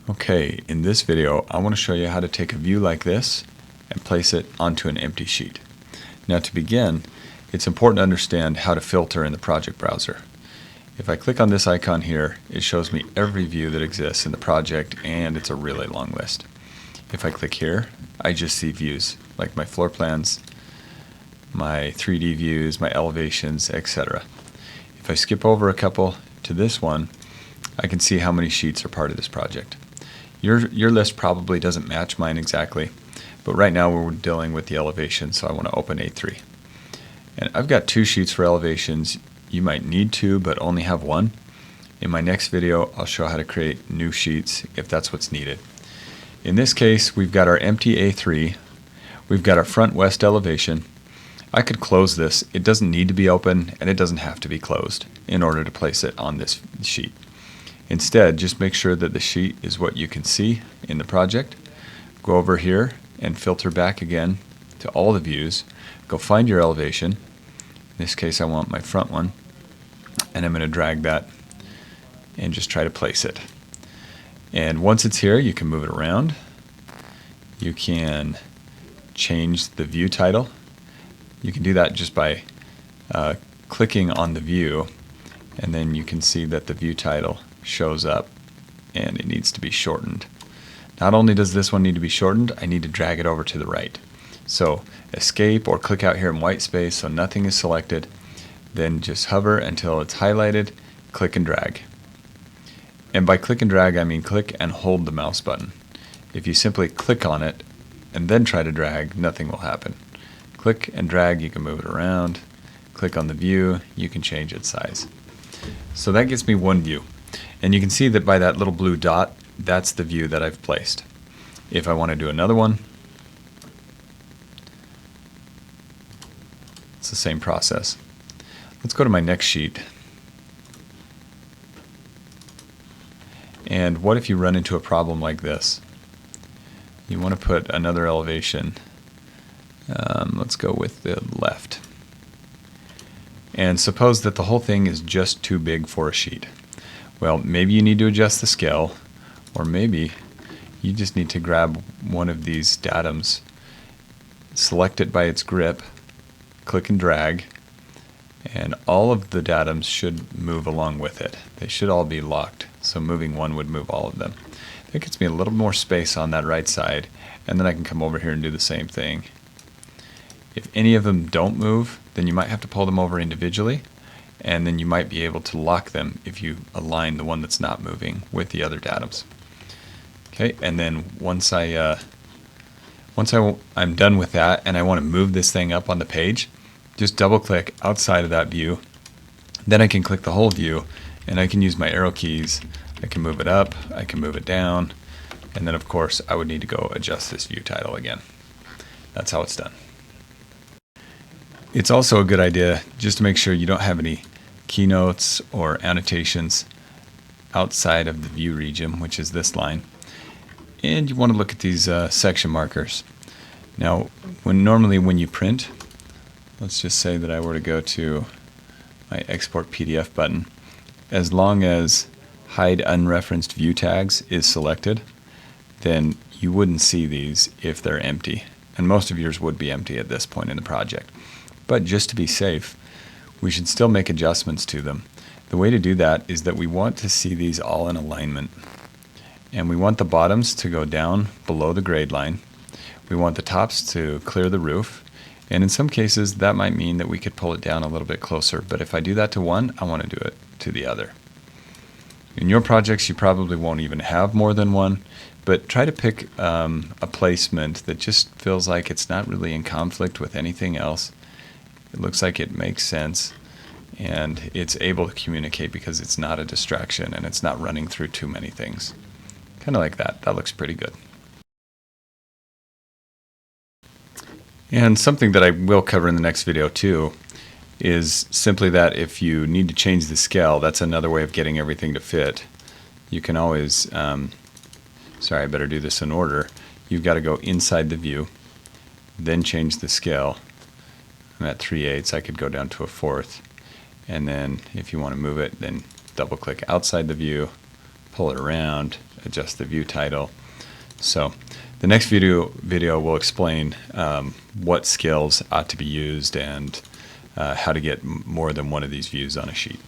Okay, in this video I want to show you how to take a view like this and place it onto an empty sheet. Now to begin, it's important to understand how to filter in the project browser. If I click on this icon here, it shows me every view that exists in the project, and it's a really long list. If I click here, I just see views like my floor plans, my 3D views, my elevations, etc. If I skip over a couple to this one, I can see how many sheets are part of this project. Your list probably doesn't match mine exactly, but right now we're dealing with the elevation, so I want to open A3. And I've got 2 sheets for elevations. You might need 2, but only have 1. In my next video, I'll show how to create new sheets if that's what's needed. In this case, we've got our empty A3. We've got our front west elevation. I could close this. It doesn't need to be open, and it doesn't have to be closed in order to place it on this sheet. Instead, just make sure that the sheet is what you can see in the project. Go over here and filter back again to all the views. Go find your elevation. In this case, I want my front one, and I'm going to drag that and just try to place it. And once it's here, you can move it around. You can change the view title. You can do that just by clicking on the view, and then you can see that the view title shows up and it needs to be shortened. Not only does this one need to be shortened, I need to drag it over to the right. So escape or click out here in white space so nothing is selected, then just hover until it's highlighted, click and drag. And by click and drag I mean click and hold the mouse button. If you simply click on it and then try to drag, nothing will happen. Click and drag, you can move it around. Click on the view, you can change its size. So that gives me one view. And you can see that by that little blue dot, that's the view that I've placed. If I want to do another one, it's the same process. Let's go to my next sheet. And what if you run into a problem like this? You want to put another elevation. Let's go with the left. And suppose that the whole thing is just too big for a sheet. Well, maybe you need to adjust the scale, or maybe you just need to grab one of these datums, select it by its grip, click and drag, and all of the datums should move along with it. They should all be locked, so moving one would move all of them. That gets me a little more space on that right side, and then I can come over here and do the same thing. If any of them don't move, then you might have to pull them over individually, and then you might be able to lock them if you align the one that's not moving with the other datums. Okay, and then once I'm done with that and I want to move this thing up on the page, just double click outside of that view. Then I can click the whole view and I can use my arrow keys. I can move it up, I can move it down, and then of course I would need to go adjust this view title again. That's how it's done. It's also a good idea just to make sure you don't have any keynotes or annotations outside of the view region, which is this line. And you want to look at these section markers. Now, normally when you print, let's just say that I were to go to my export PDF button, as long as hide unreferenced view tags is selected, then you wouldn't see these if they're empty. And most of yours would be empty at this point in the project. But just to be safe, we should still make adjustments to them. The way to do that is that we want to see these all in alignment. And we want the bottoms to go down below the grade line. We want the tops to clear the roof. And in some cases, that might mean that we could pull it down a little bit closer. But if I do that to one, I want to do it to the other. In your projects, you probably won't even have more than one. But try to pick a placement that just feels like it's not really in conflict with anything else. It looks like it makes sense, and it's able to communicate because it's not a distraction and it's not running through too many things. Kind of like that. That looks pretty good. And something that I will cover in the next video too is simply that if you need to change the scale, that's another way of getting everything to fit. You can always, sorry, I better do this in order. You've got to go inside the view, then change the scale. I'm at 3/8, I could go down to a 1/4, and then if you want to move it, then double click outside the view, pull it around, adjust the view title. So the next video will explain what skills ought to be used and how to get more than one of these views on a sheet.